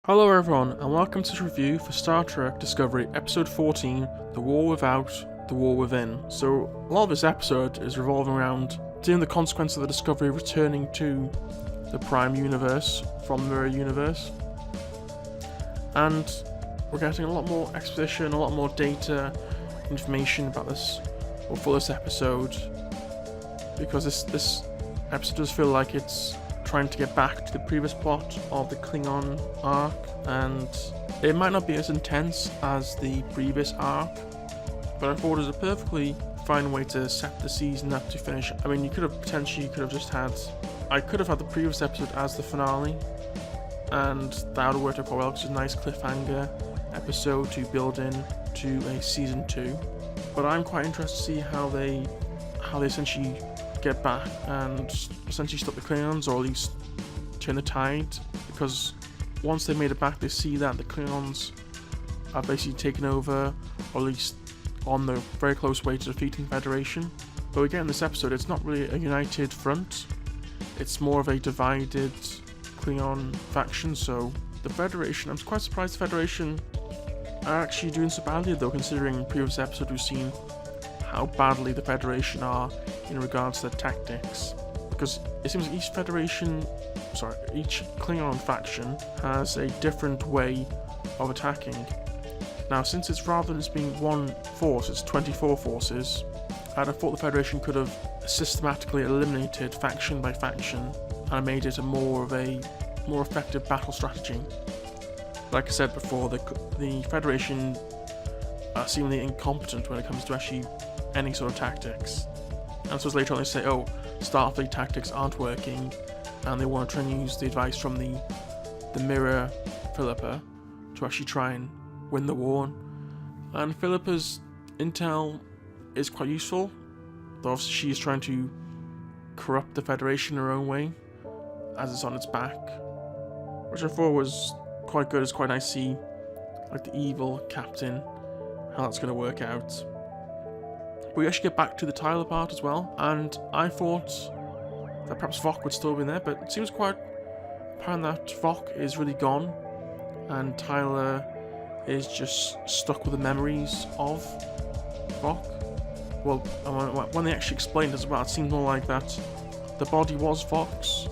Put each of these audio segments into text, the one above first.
Hello everyone, and welcome to this review for Star Trek Discovery Episode 14, The War Without, The War Within. So, a lot of this episode is revolving around dealing with the consequence of the Discovery returning to the Prime Universe from the Mirror Universe. And we're getting a lot more exposition, a lot more data, information about this, or for this episode, because this episode does feel like it's trying to get back to the previous plot of the Klingon arc, and it might not be as intense as the previous arc, but I thought it was a perfectly fine way to set the season up to finish. I mean, you could have I could have had the previous episode as the finale, and that would have worked out quite well, because it's a nice cliffhanger episode to build in to a season 2. But I'm quite interested to see how they essentially get back and essentially stop the Klingons, or at least turn the tide, because once they made it back, they see that the Klingons are basically taken over, or at least on the very close way to defeating the Federation. But we get in this episode, it's not really a united front, it's more of a divided Klingon faction. So the Federation, I'm quite surprised the Federation are actually doing so badly, though, considering in the previous episode we've seen how badly the Federation are in regards to their tactics, because it seems like each Klingon faction has a different way of attacking. Now, since it's rather than just being one force, it's 24 forces, I'd have thought the Federation could have systematically eliminated faction by faction and made it a more effective battle strategy. Like I said before, the Federation are seemingly incompetent when it comes to actually any sort of tactics. And so later on they say, oh, Starfleet tactics aren't working, and they want to try and use the advice from the Mirror Philippa to actually try and win the war. And Philippa's intel is quite useful, though obviously she's trying to corrupt the Federation in her own way, as it's on its back, which I thought was quite good. It's quite nice to see, like, the evil captain, how that's going to work out. We actually get back to the Tyler part as well, and I thought that perhaps Vok would still be there, but it seems quite apparent that Vok is really gone, and Tyler is just stuck with the memories of Vok. Well, when they actually explained as well, it seemed more like that the body was Vok's,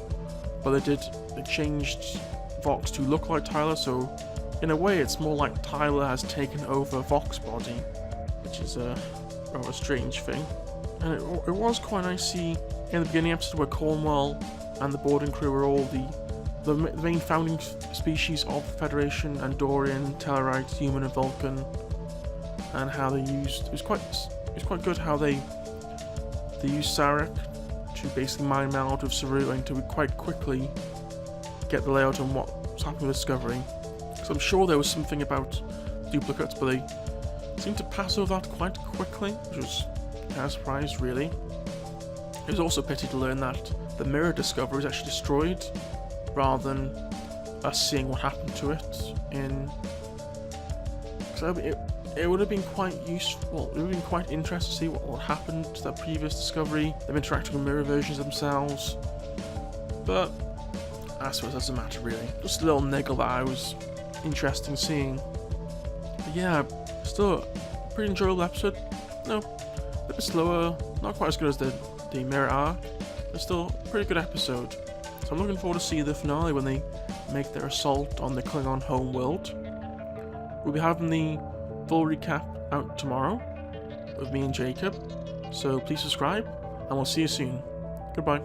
but they changed Vok's to look like Tyler, so in a way it's more like Tyler has taken over Vok's body, which is a rather strange thing. And it was quite nice to see in the beginning episode where Cornwell and the boarding crew were all the main founding species of the Federation: Andorian, Tellarite, Human, and Vulcan, and how they used it was quite good how they used Sarek to basically mind meld with Saru and to quite quickly get the layout on what's happening with Discovery. So I'm sure there was something about duplicates, but they seemed to pass over that quite quickly, which was kind of surprised, really. It was also a pity to learn that the Mirror Discovery was actually destroyed, rather than us seeing what happened to it. So it would have been quite useful. It would have been quite interesting to see what happened to that previous Discovery, them interacting with mirror versions of themselves. But I suppose that doesn't matter, really. Just a little niggle that I was interested in seeing. But yeah, still a pretty enjoyable episode. No, a bit slower, not quite as good as the Mirror arc, but still a pretty good episode. So I'm looking forward to see the finale when they make their assault on the Klingon home world. We'll be having the full recap out tomorrow with me and Jacob, so please subscribe, and we'll see you soon. Goodbye.